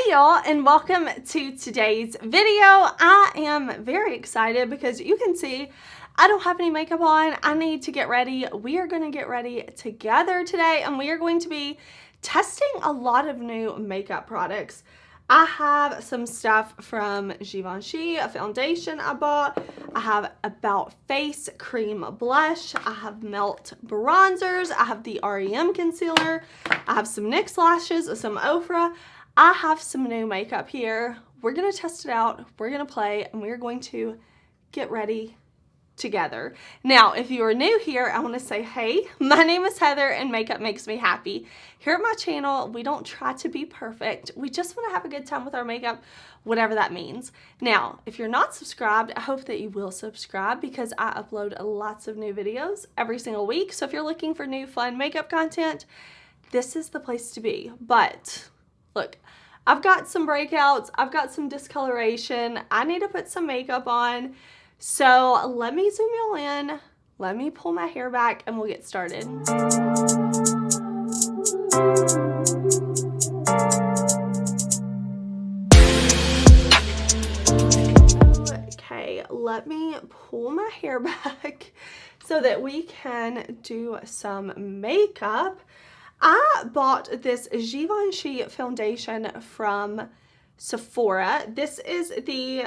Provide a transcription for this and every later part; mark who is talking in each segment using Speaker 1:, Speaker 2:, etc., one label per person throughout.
Speaker 1: Hey y'all, and welcome to today's video. I am very excited because you can see I don't have any makeup on. I need to get ready. We are going to get ready together today, and we are going to be testing a lot of new makeup products. I have some stuff from Givenchy, a foundation I bought. I have About Face cream blush. I have Melt bronzers. I have the R.E.M concealer. I have some NYX lashes, some Ofra. I have some new makeup here. We're going to test it out. We're going to play, and we're going to get ready together. Now, if you are new here, I want to say, hey, my name is Heather and makeup makes me happy. Here at my channel, we don't try to be perfect. We just want to have a good time with our makeup, whatever that means. Now, if you're not subscribed, I hope that you will subscribe because I upload lots of new videos every single week. So if you're looking for new fun makeup content, this is the place to be. But look, I've got some breakouts, I've got some discoloration, I need to put some makeup on. So let me zoom y'all in, let me pull my hair back, and we'll get started. Okay, let me pull my hair back so that we can do some makeup. I bought this Givenchy foundation from Sephora. This is the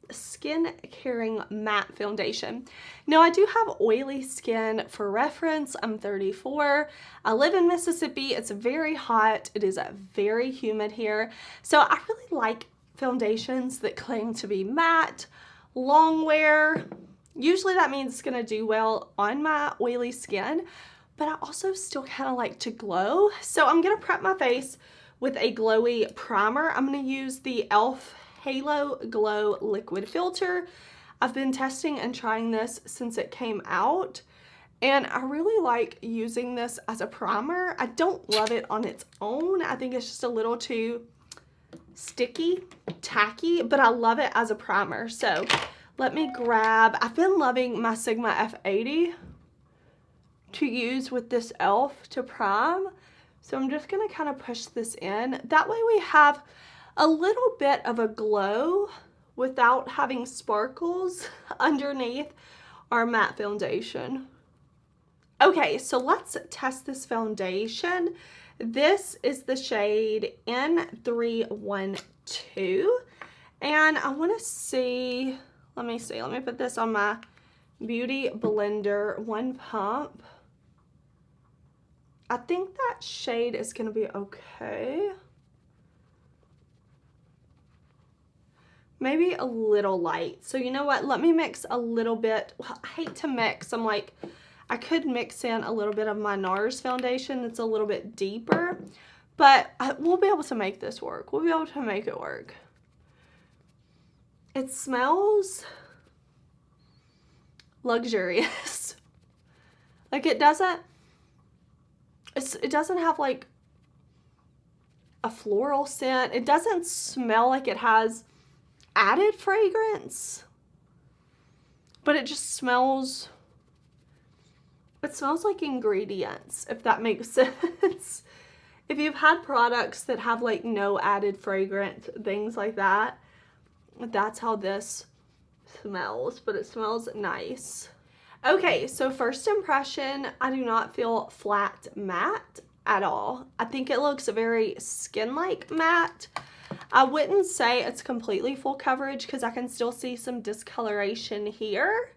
Speaker 1: Skin Caring Matte Foundation. Now, I do have oily skin. For reference, I'm 34. I live in Mississippi. It's very hot. It is very humid here. So I really like foundations that claim to be matte, long wear. Usually that means it's going to do well on my oily skin, but I also still kind of like to glow. So I'm going to prep my face with a glowy primer. I'm going to use the e.l.f. Halo Glow Liquid Filter. I've been testing and trying this since it came out, and I really like using this as a primer. I don't love it on its own. I think it's just a little too sticky, tacky, but I love it as a primer. So let me grab, I've been loving my Sigma F80 to use with this e.l.f. to prime. So I'm just going to kind of push this in. That way we have a little bit of a glow without having sparkles underneath our matte foundation. Okay, so let's test this foundation. This is the shade N312. And I want to see, let me put this on my Beauty Blender one pump. I think that shade is going to be okay. Maybe a little light. So you know what? Let me mix a little bit. Well, I hate to mix. I'm like, I could mix in a little bit of my NARS foundation that's a little bit deeper, but we'll be able to make this work. We'll be able to make it work. It smells luxurious. Like it doesn't have like a floral scent. It doesn't smell like it has added fragrance, but it just smells, it smells like ingredients, if that makes sense. If you've had products that have like no added fragrance, things like that, that's how this smells, but it smells nice. Okay, so first impression, I do not feel flat matte at all. I think it looks very skin-like matte. I wouldn't say it's completely full coverage because I can still see some discoloration here,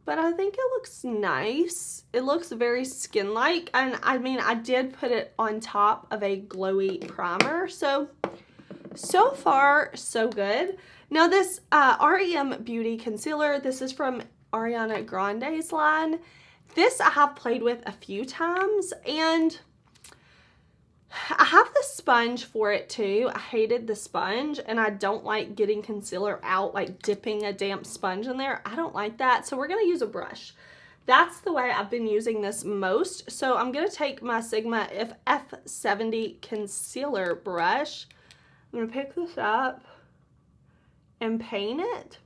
Speaker 1: but I think it looks nice. It looks very skin-like, and I mean, I did put it on top of a glowy primer, so far so good. Now this R.E.M Beauty Concealer, this is from Ariana Grande's line. This I have played with a few times, and I have the sponge for it too. I hated the sponge, and I don't like getting concealer out, like dipping a damp sponge in there. I don't like that, so we're going to use a brush. That's the way I've been using this most. So I'm going to take my Sigma F70 concealer brush. I'm going to pick this up and paint it.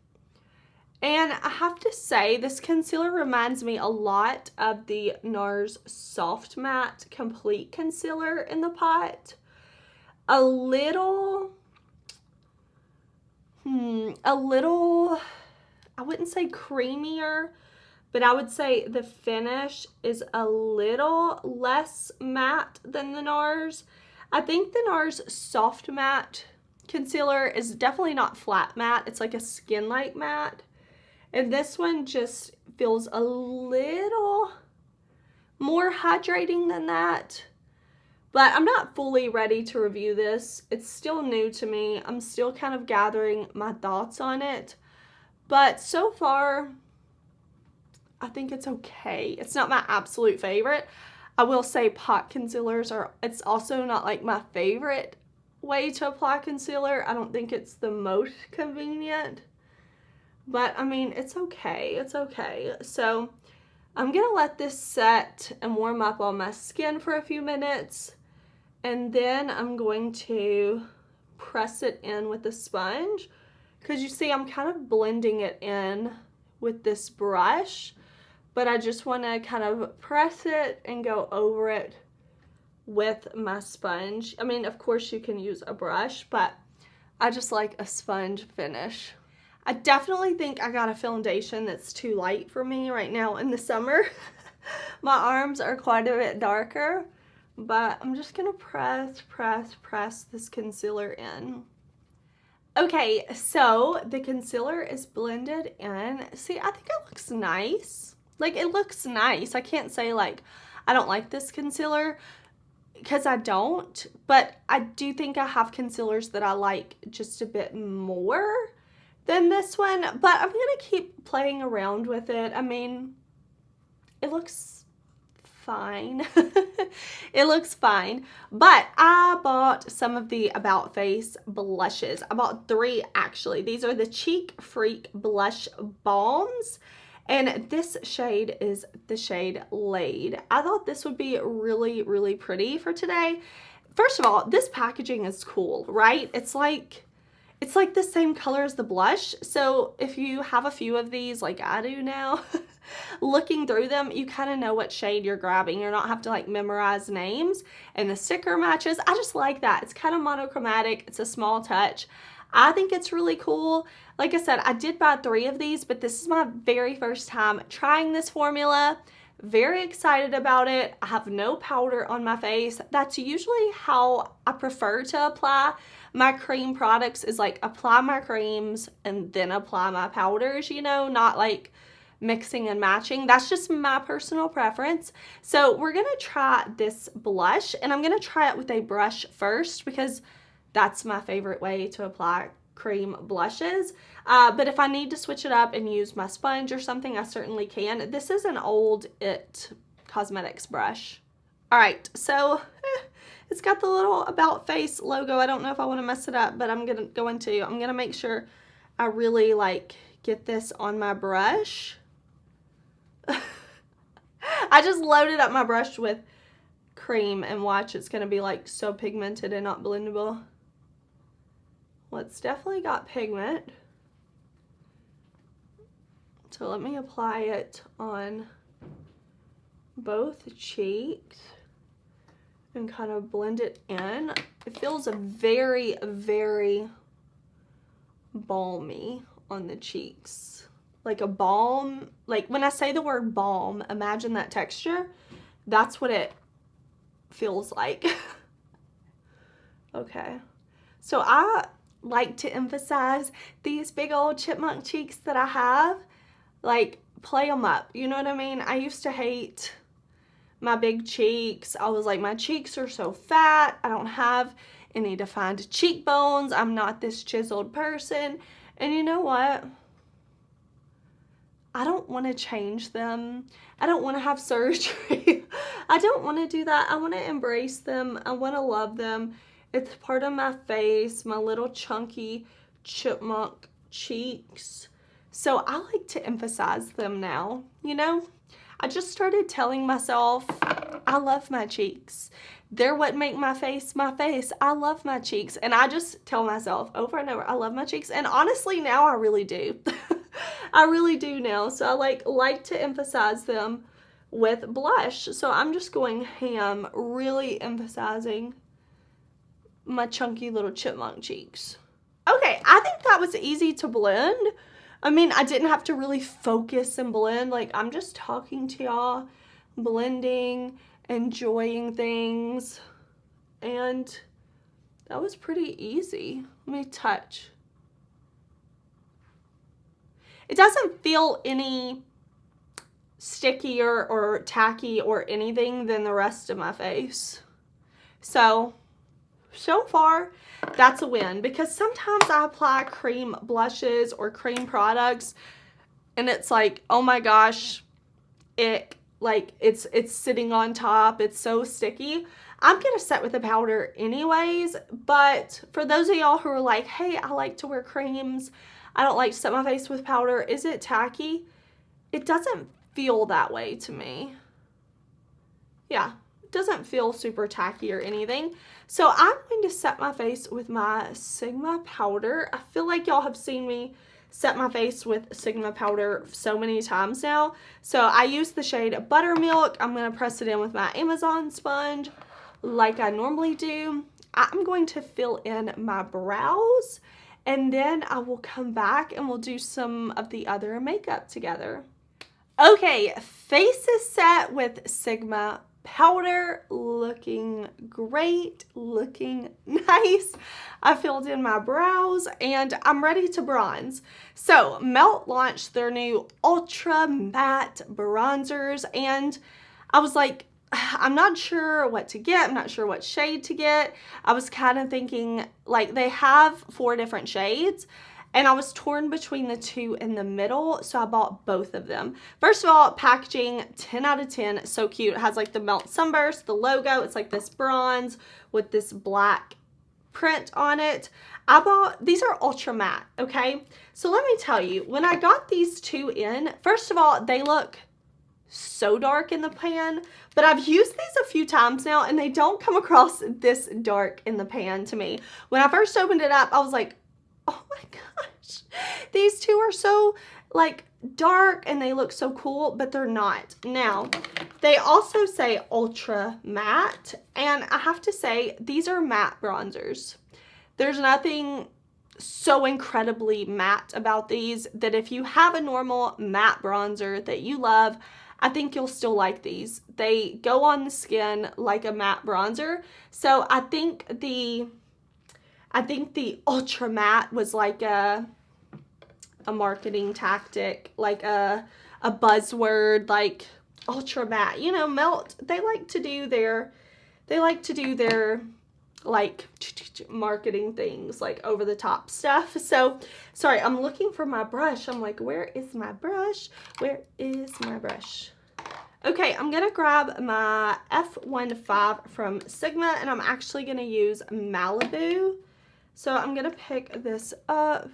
Speaker 1: And I have to say, this concealer reminds me a lot of the NARS Soft Matte Complete Concealer in the pot. a little, I wouldn't say creamier, but I would say the finish is a little less matte than the NARS. I think the NARS Soft Matte Concealer is definitely not flat matte. It's like a skin-like matte. And this one just feels a little more hydrating than that. But I'm not fully ready to review this. It's still new to me. I'm still kind of gathering my thoughts on it. But so far, I think it's okay. It's not my absolute favorite. I will say pot concealers it's also not like my favorite way to apply concealer. I don't think it's the most convenient. But I mean, it's okay. It's okay. So I'm going to let this set and warm up on my skin for a few minutes. And then I'm going to press it in with a sponge. Because you see, I'm kind of blending it in with this brush. But I just want to kind of press it and go over it with my sponge. I mean, of course you can use a brush, but I just like a sponge finish. I definitely think I got a foundation that's too light for me right now in the summer. My arms are quite a bit darker. But I'm just going to press this concealer in. Okay, so the concealer is blended in. See, I think it looks nice. Like, it looks nice. I can't say, like, I don't like this concealer, because I don't. But I do think I have concealers that I like just a bit more than this one. But I'm going to keep playing around with it. I mean, it looks fine. It looks fine. But I bought some of the About Face blushes. I bought 3 actually. These are the Cheek Freak Blush Balms. And this shade is the shade Laid. I thought this would be really, really pretty for today. First of all, this packaging is cool, right? It's like the same color as the blush. So if you have a few of these like I do now, looking through them, you kind of know what shade you're grabbing. You're not have to like memorize names, and the sticker matches. I just like that. It's kind of monochromatic. It's a small touch. I think it's really cool. Like I said, I did buy 3 of these, but this is my very first time trying this formula. Very excited about it. I have no powder on my face. That's usually how I prefer to apply my cream products, is like apply my creams and then apply my powders, you know, not like mixing and matching. That's just my personal preference. So we're gonna try this blush, and I'm gonna try it with a brush first because that's my favorite way to apply cream blushes. But if I need to switch it up and use my sponge or something, I certainly can. This is an old IT Cosmetics brush. All right, so it's got the little About Face logo. I don't know if I want to mess it up, but I'm going to make sure I really like get this on my brush. I just loaded up my brush with cream, and watch, it's going to be like so pigmented and not blendable. Well, it's definitely got pigment. So let me apply it on both cheeks and kind of blend it in. It feels very, very balmy on the cheeks. Like a balm. Like when I say the word balm, imagine that texture. That's what it feels like. Okay. So I like to emphasize these big old chipmunk cheeks that I have. Like, play them up. You know what I mean? I used to hate my big cheeks. I was like, my cheeks are so fat. I don't have any defined cheekbones. I'm not this chiseled person. And you know what? I don't want to change them. I don't want to have surgery. I don't want to do that. I want to embrace them. I want to love them. It's part of my face, my little chunky chipmunk cheeks. So I like to emphasize them now, you know? I just started telling myself, I love my cheeks. They're what make my face my face. I love my cheeks. And I just tell myself over and over, I love my cheeks. And honestly, now I really do. I really do now. So I like to emphasize them with blush. So I'm just going ham, really emphasizing my chunky little chipmunk cheeks. Okay, I think that was easy to blend. I mean, I didn't have to really focus and blend. Like, I'm just talking to y'all, blending, enjoying things, and that was pretty easy. Let me touch. It doesn't feel any stickier or tacky or anything than the rest of my face. So far, that's a win, because sometimes I apply cream blushes or cream products and it's like, oh my gosh, it's sitting on top. It's so sticky. I'm going to set with the powder anyways, but for those of y'all who are like, hey, I like to wear creams, I don't like to set my face with powder, is it tacky? It doesn't feel that way to me. Yeah, it doesn't feel super tacky or anything. So I'm going to set my face with my Sigma powder. I feel like y'all have seen me set my face with Sigma powder so many times now. So I use the shade Buttermilk. I'm going to press it in with my Amazon sponge like I normally do. I'm going to fill in my brows, and then I will come back and we'll do some of the other makeup together. Okay, face is set with Sigma powder, looking great, looking nice. I filled in my brows and I'm ready to bronze. So Melt launched their new ultra matte bronzers, and I was like, I'm not sure what to get. I'm not sure what shade to get. I was kind of thinking, like, they have 4 different shades, and I was torn between the 2 in the middle, so I bought both of them. First of all, packaging, 10 out of 10, so cute. It has like the Melt Sunburst, the logo. It's like this bronze with this black print on it. These are ultra matte, okay? So let me tell you, when I got these 2 in, first of all, they look so dark in the pan, but I've used these a few times now and they don't come across this dark in the pan to me. When I first opened it up, I was like, oh my gosh, these 2 are so like dark and they look so cool, but they're not. Now, they also say ultra matte, and I have to say, these are matte bronzers. There's nothing so incredibly matte about these that if you have a normal matte bronzer that you love, I think you'll still like these. They go on the skin like a matte bronzer. So I think the ultra matte was like a marketing tactic, like a buzzword, like ultra matte. You know, Melt, they like to do their like marketing things, like over the top stuff. So sorry, I'm looking for my brush. I'm like, where is my brush? Where is my brush? Okay, I'm gonna grab my F15 from Sigma, and I'm actually gonna use Malibu. So I'm gonna pick this up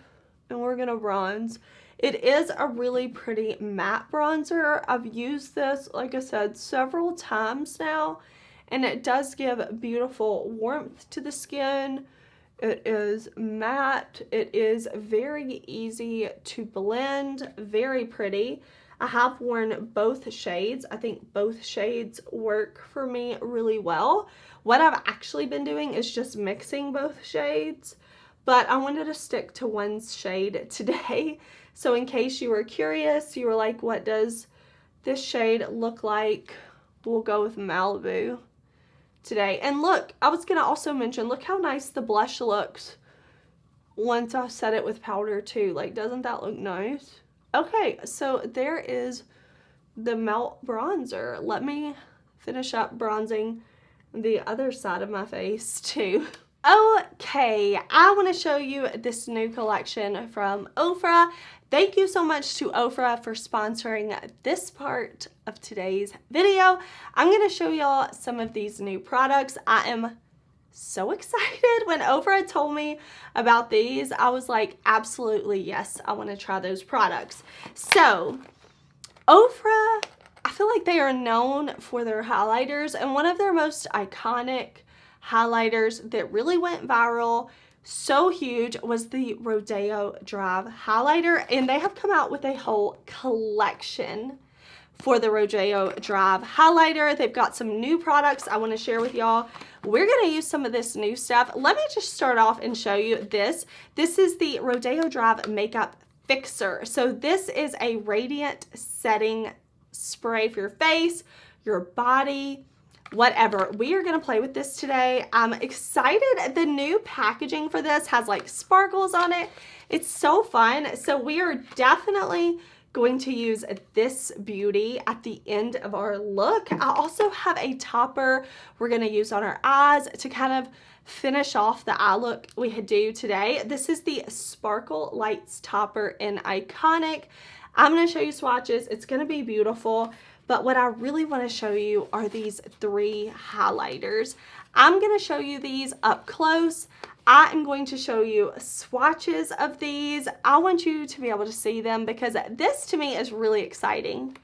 Speaker 1: and we're gonna bronze. It is a really pretty matte bronzer. I've used this, like I said, several times now, and it does give beautiful warmth to the skin. It is matte. It is very easy to blend, very pretty. I have worn both shades. I think both shades work for me really well. What I've actually been doing is just mixing both shades, but I wanted to stick to one shade today. So in case you were curious, you were like, what does this shade look like? We'll go with Malibu today. And look, I was gonna also mention, look how nice the blush looks once I set it with powder too. Like, doesn't that look nice? Okay, so there is the Melt bronzer. Let me finish up bronzing the other side of my face too. Okay, I want to show you this new collection from Ofra. Thank you so much to Ofra for sponsoring this part of today's video. I'm going to show y'all some of these new products. I am so excited. When Ofra told me about these, I was like, absolutely yes, I want to try those products. So Ofra, I feel like they are known for their highlighters, and one of their most iconic highlighters that really went viral, so huge, was the Rodeo Drive highlighter, and they have come out with a whole collection for the Rodeo Drive highlighter. They've got some new products I want to share with y'all. We're going to use some of this new stuff. Let me just start off and show you this. This is the Rodeo Drive Makeup Fixer. So this is a radiant setting spray for your face, your body, whatever. We are going to play with this today. I'm excited. The new packaging for this has like sparkles on it. It's so fun. So we are definitely going to use this beauty at the end of our look. I also have a topper we're going to use on our eyes to kind of finish off the eye look we do today. This is the Sparkle Lights topper in Iconic. I'm going to show you swatches. It's going to be beautiful. But what I really want to show you are these 3 highlighters. I'm going to show you these up close. I am going to show you swatches of these. I want you to be able to see them because this to me is really exciting.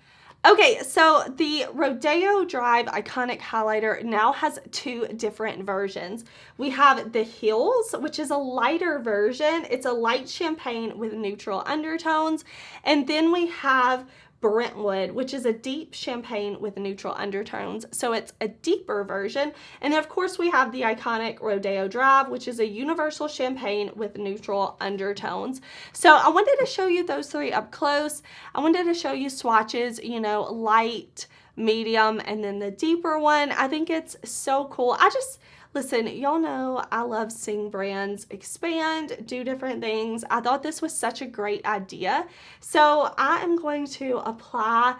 Speaker 1: Okay, so the Rodeo Drive Iconic Highlighter now has 2 different versions. We have the Hills, which is a lighter version. It's a light champagne with neutral undertones. And then we have Brentwood, which is a deep champagne with neutral undertones. So it's a deeper version. And of course we have the iconic Rodeo Drive, which is a universal champagne with neutral undertones. So I wanted to show you those 3 up close. I wanted to show you swatches, you know, light, medium, and then the deeper one. I think it's so cool. Listen, y'all know I love seeing brands expand, do different things. I thought this was such a great idea. So I am going to apply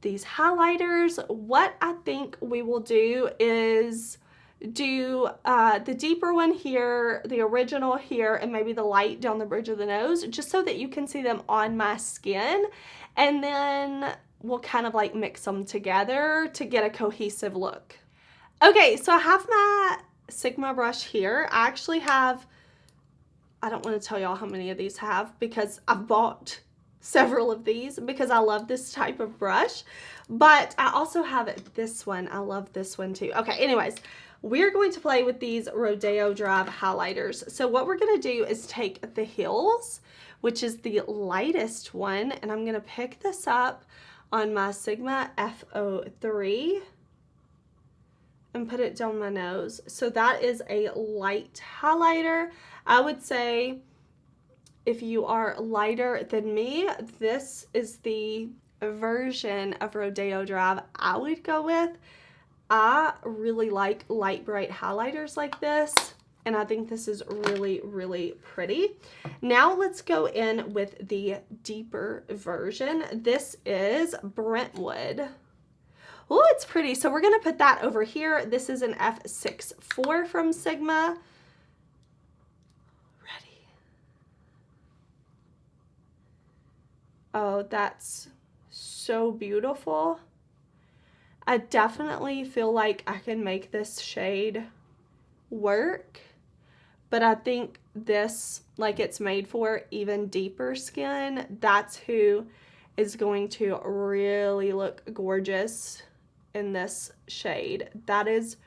Speaker 1: these highlighters. What I think we will do is do the deeper one here, the original here, and maybe the light down the bridge of the nose, just so that you can see them on my skin. And then we'll kind of like mix them together to get a cohesive look. Okay, so I have my Sigma brush here. I actually have, I don't want to tell y'all how many of these I have because I've bought several of these because I love this type of brush, but I also have this one. I love this one too. Okay, anyways, we're going to play with these Rodeo Drive highlighters. So what we're going to do is take the Hills, which is the lightest one, and I'm going to pick this up on my Sigma F03 and put it down my nose. So that is a light highlighter. I would say if you are lighter than me, this is the version of Rodeo Drive I would go with. I really like light bright highlighters like this, and I think this is really, really pretty. Now let's go in with the deeper version. This is Brentwood. Oh, it's pretty. So we're going to put that over here. This is an F64 from Sigma. Ready. Oh, that's so beautiful. I definitely feel like I can make this shade work, but I think this, like it's made for even deeper skin. That's who is going to really look gorgeous in this shade. That is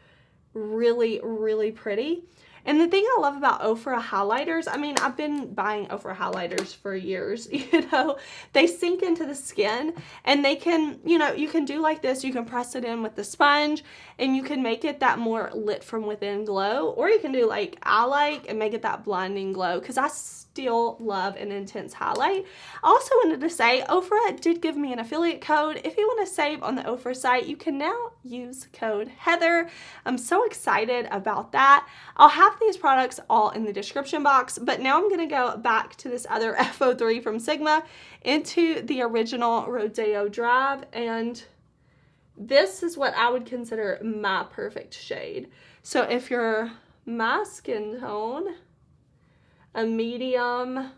Speaker 1: really, really pretty. And the thing I love about Ofra highlighters, I mean, I've been buying Ofra highlighters for years, you know, they sink into the skin and they can, you know, you can do like this, you can press it in with the sponge and you can make it that more lit from within glow, or you can do like I like and make it that blinding glow, because I still love an intense highlight. I also wanted to say Ofra did give me an affiliate code. If you want to save on the Ofra site, you can now use code Heather. I'm so excited about that. I'll have these products all in the description box, but now I'm going to go back to this other F03 from Sigma into the original Rodeo Drive, and this is what I would consider my perfect shade. So if you're my skin tone, a medium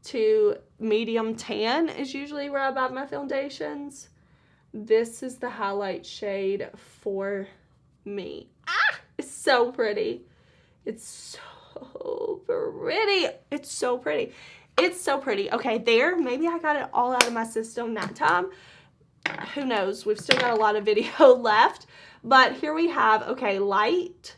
Speaker 1: to medium tan is usually where I buy my foundations. This is the highlight shade for me. Ah, it's so pretty. It's so pretty. It's so pretty. It's so pretty. Okay, there. Maybe I got it all out of my system that time. Who knows? We've still got a lot of video left. But here we have, okay, light,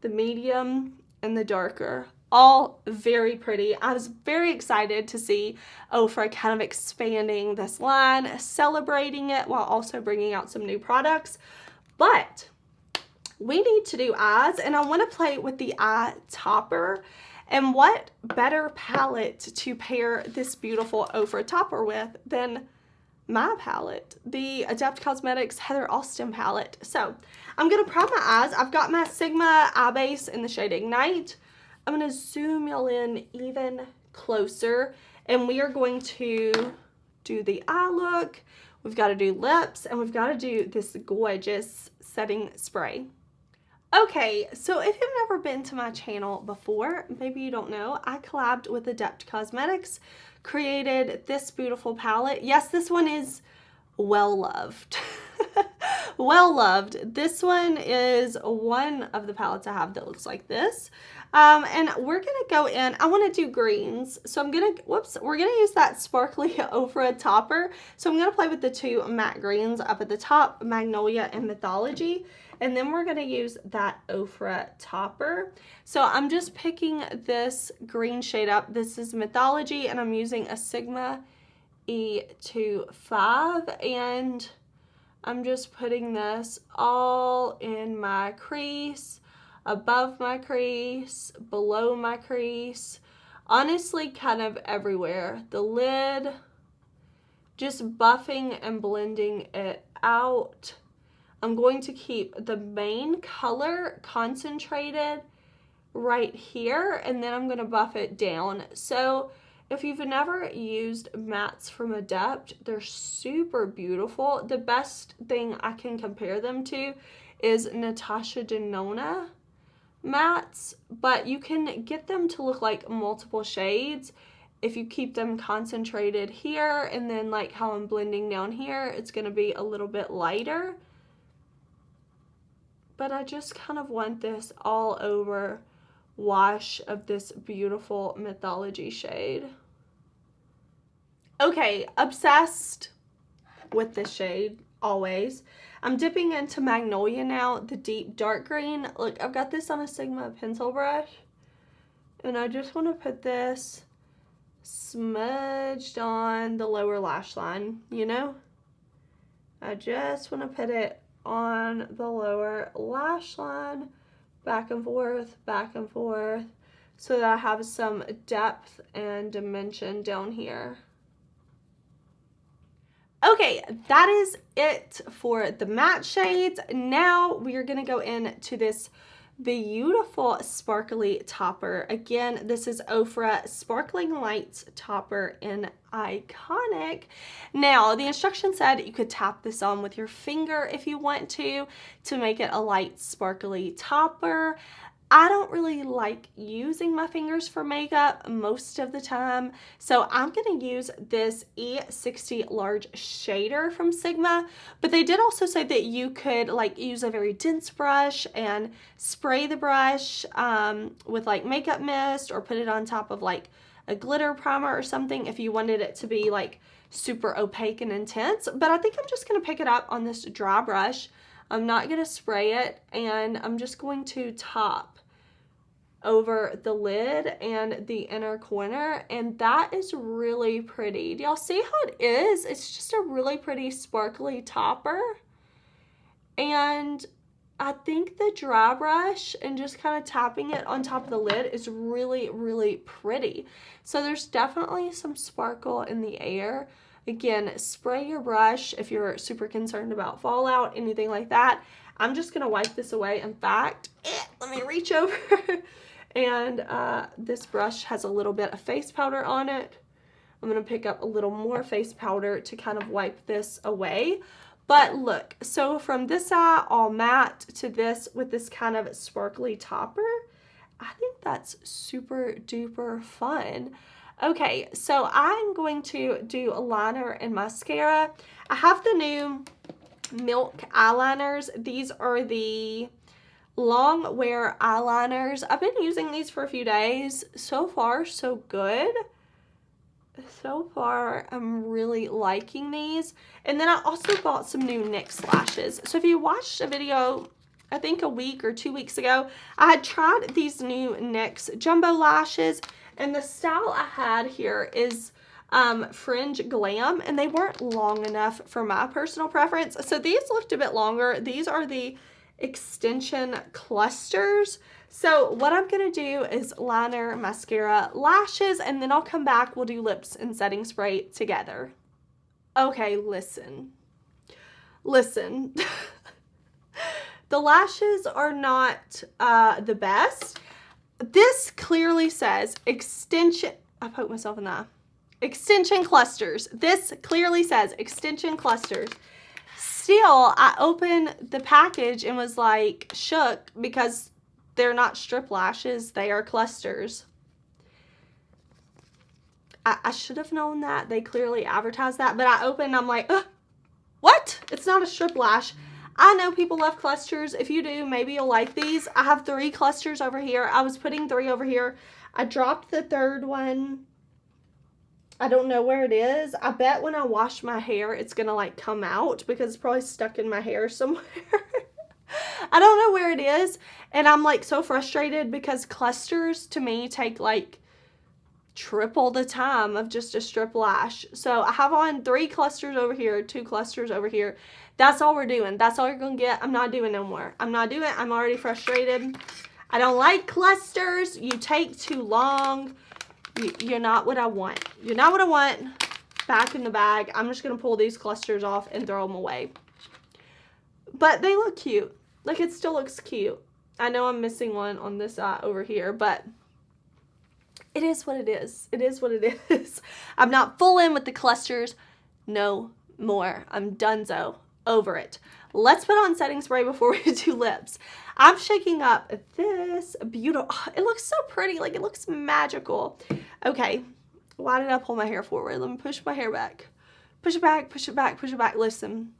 Speaker 1: the medium, and the darker. all very pretty. I was very excited to see Ofra kind of expanding this line, celebrating it while also bringing out some new products. But we need to do eyes, and I want to play with the eye topper. And what better palette to pair this beautiful Ofra topper with than my palette, the Adept Cosmetics Heather Austin palette. So I'm going to prime my eyes. I've got my Sigma eye base in the shade Ignite. I'm going to zoom y'all in even closer, and we are going to do the eye look. We've got to do lips, and we've got to do this gorgeous setting spray. Okay, so if you've never been to my channel before, maybe you don't know, I collabed with Adept Cosmetics, created this beautiful palette. Yes, this one is well loved. Well loved. This one is one of the palettes I have that looks like this. And we're gonna go in, I wanna do greens. So I'm gonna, we're gonna use that sparkly Ofra topper. So I'm gonna play with the two matte greens up at the top, Magnolia and Mythology. And then we're gonna use that Ofra topper. So I'm just picking this green shade up. This is Mythology, and I'm using a Sigma E25, and I'm just putting this all in my crease, above my crease, below my crease, honestly kind of everywhere. The lid, just buffing and blending it out. I'm going to keep the main color concentrated right here, and then I'm going to buff it down. So if you've never used mattes from Adept, they're super beautiful. The best thing I can compare them to is Natasha Denona mattes, but you can get them to look like multiple shades if you keep them concentrated here, and then like how I'm blending down here, it's going to be a little bit lighter. But I just kind of want this all over wash of this beautiful Mythology shade. Okay, obsessed with this shade, always. I'm dipping into Magnolia now, the deep dark green. Look, I've got this on a Sigma pencil brush, and I just want to put this smudged on the lower lash line, you know? I just want to put it on the lower lash line, back and forth, so that I have some depth and dimension down here. Okay, that is it for the matte shades. Now we are gonna go into this beautiful sparkly topper. Again, this is Ofra Sparkling Lights Topper in Iconic. Now, the instructions said you could tap this on with your finger if you want to make it a light sparkly topper. I don't really like using my fingers for makeup most of the time, so I'm going to use this E60 large shader from Sigma, but they did also say that you could like use a very dense brush and spray the brush with like makeup mist, or put it on top of like a glitter primer or something if you wanted it to be like super opaque and intense. But I think I'm just going to pick it up on this dry brush. I'm not going to spray it, and I'm just going to top over the lid and the inner corner, and that is really pretty. Do y'all see how it is? It's just a really pretty sparkly topper, and I think the dry brush and just kind of tapping it on top of the lid is really, really pretty. So there's definitely some sparkle in the air. Again, spray your brush if you're super concerned about fallout, anything like that. I'm just gonna wipe this away. In fact, let me reach over. And this brush has a little bit of face powder on it. I'm going to pick up a little more face powder to kind of wipe this away. But look, so from this eye all matte to this with this kind of sparkly topper, I think that's super duper fun. Okay, so I'm going to do a liner and mascara. I have the new Milk eyeliners. These are the long wear eyeliners. I've been using these for a few days. So far, so good. So far, I'm really liking these. And then I also bought some new NYX lashes. So if you watched a video I think a week or 2 weeks ago, I had tried these new NYX Jumbo Lashes, and the style I had here is Fringe Glam, and they weren't long enough for my personal preference. So these looked a bit longer. These are the extension clusters. So what I'm going to do is liner, mascara, lashes, and then I'll come back. We'll do lips and setting spray together. Okay, listen. The lashes are not the best. This clearly says extension. I poked myself in the eye. Extension clusters. This clearly says extension clusters. Still, I opened the package and was like shook because they're not strip lashes. They are clusters. I should have known that. They clearly advertised that, but I opened and I'm like, what? It's not a strip lash. I know people love clusters. If you do, maybe you'll like these. I have 3 clusters over here. I was putting 3 over here. I dropped the 3rd one. I don't know where it is. I bet when I wash my hair, it's going to like come out because it's probably stuck in my hair somewhere. I don't know where it is. And I'm like so frustrated because clusters to me take like triple the time of just a strip lash. So I have on 3 clusters over here, 2 clusters over here. That's all we're doing. That's all you're going to get. I'm not doing no more. I'm not doing it. I'm already frustrated. I don't like clusters. You take too long. You're not what I want. You're not what I want. Back in the bag. I'm just going to pull these clusters off and throw them away. But they look cute. Like, it still looks cute. I know I'm missing one on this eye over here, but it is what it is. It is what it is. I'm not full in with the clusters no more. I'm donezo. Over it. Let's put on setting spray before we do lips. I'm shaking up this beautiful, it looks so pretty, like it looks magical. Okay, why did I pull my hair forward? Let me push my hair back. Push it back, push it back, push it back. Listen,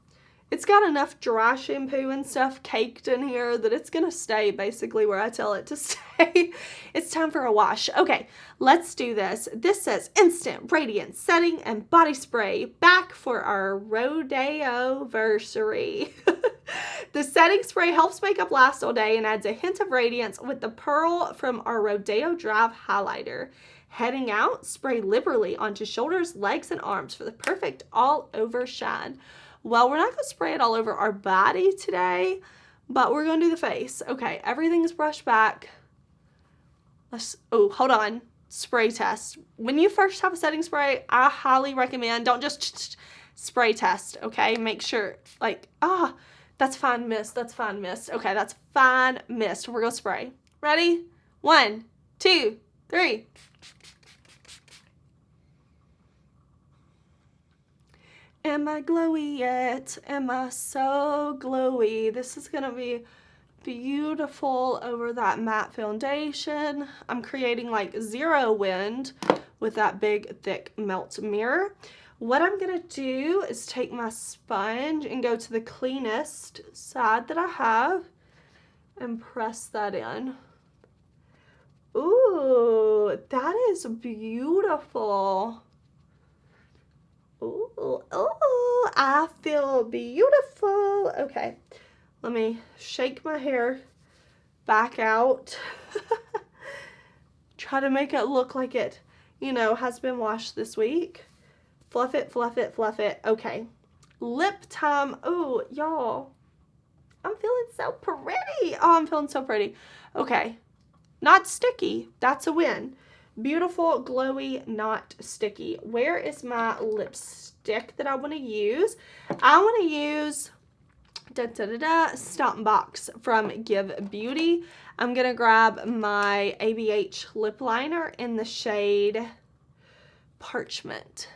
Speaker 1: it's got enough dry shampoo and stuff caked in here that it's gonna stay basically where I tell it to stay. It's time for a wash. Okay, let's do this. This says Instant Radiance Setting and Body Spray back for our Rodeo-versary. The setting spray helps makeup last all day and adds a hint of radiance with the Pearl from our Rodeo Drive highlighter. Heading out, spray liberally onto shoulders, legs, and arms for the perfect all-over shine. Well, we're not going to spray it all over our body today, but we're going to do the face. Okay, everything's brushed back. Hold on. Spray test. When you first have a setting spray, I highly recommend, don't just spray test, okay? Make sure, like, that's fine mist, that's fine mist. Okay, that's fine mist. We're going to spray. Ready? 1, 2, 3. Am I glowy yet? Am I so glowy? This is going to be beautiful over that matte foundation. I'm creating like zero wind with that big, thick melt mirror. What I'm going to do is take my sponge and go to the cleanest side that I have and press that in. Ooh, that is beautiful. Ooh, I feel beautiful. Okay, let me shake my hair back out. Try to make it look like it, you know, has been washed this week. Fluff it, fluff it, fluff it. Okay, lip time. Oh, y'all, I'm feeling so pretty. Oh, I'm feeling so pretty. Okay, not sticky. That's a win. Beautiful, glowy, not sticky. Where is my lipstick that I want to use? I want to use Stomp Box from Give Beauty. I'm going to grab my ABH lip liner in the shade Parchment.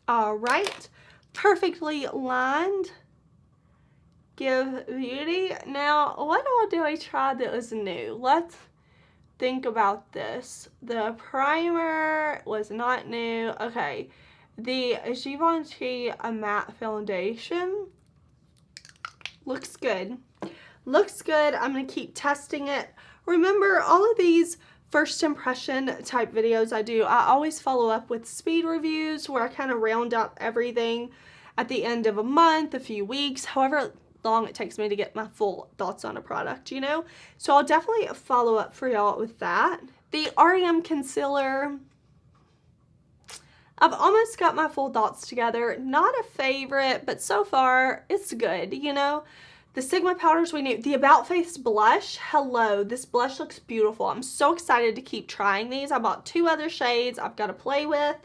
Speaker 1: All right, perfectly lined. Give Beauty. Now, what all do I try that was new? Let's think about this. The primer was not new. Okay, the Givenchy matte foundation looks good. Looks good. I'm going to keep testing it. Remember, all of these first impression type videos I do, I always follow up with speed reviews where I kind of round up everything at the end of a month, a few weeks, however long it takes me to get my full thoughts on a product, you know? So I'll definitely follow up for y'all with that. The R.E.M concealer, I've almost got my full thoughts together. Not a favorite, but so far it's good, you know? The Sigma powders we knew. The About Face blush, hello, this blush looks beautiful. I'm so excited to keep trying these. I bought 2 other shades I've got to play with.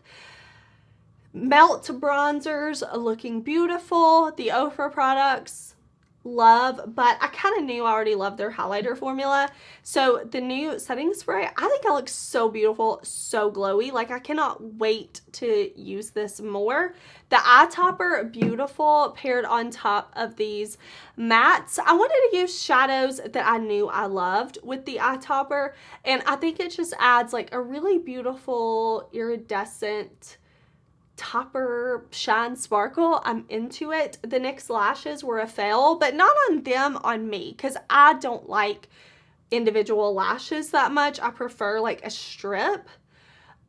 Speaker 1: Melt bronzers are looking beautiful. The Ofra products, love, but I kind of knew I already loved their highlighter formula. So the new setting spray, I think it looks so beautiful, so glowy. Like I cannot wait to use this more. The eye topper, beautiful, paired on top of these mattes. I wanted to use shadows that I knew I loved with the eye topper, and I think it just adds like a really beautiful iridescent topper shine sparkle. I'm into it. The NYX lashes were a fail, but not on them, on me, because I don't like individual lashes that much. I prefer like a strip.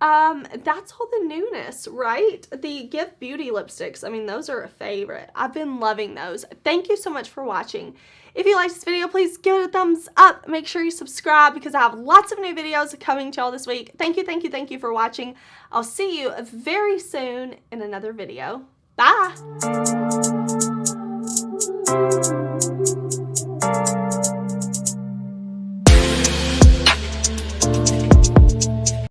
Speaker 1: That's all the newness, right? The Give Beauty lipsticks, I mean, those are a favorite. I've been loving those. Thank you so much for watching. If you liked this video, please give it a thumbs up. Make sure you subscribe because I have lots of new videos coming to y'all this week. Thank you for watching. I'll see you very soon in another video. Bye!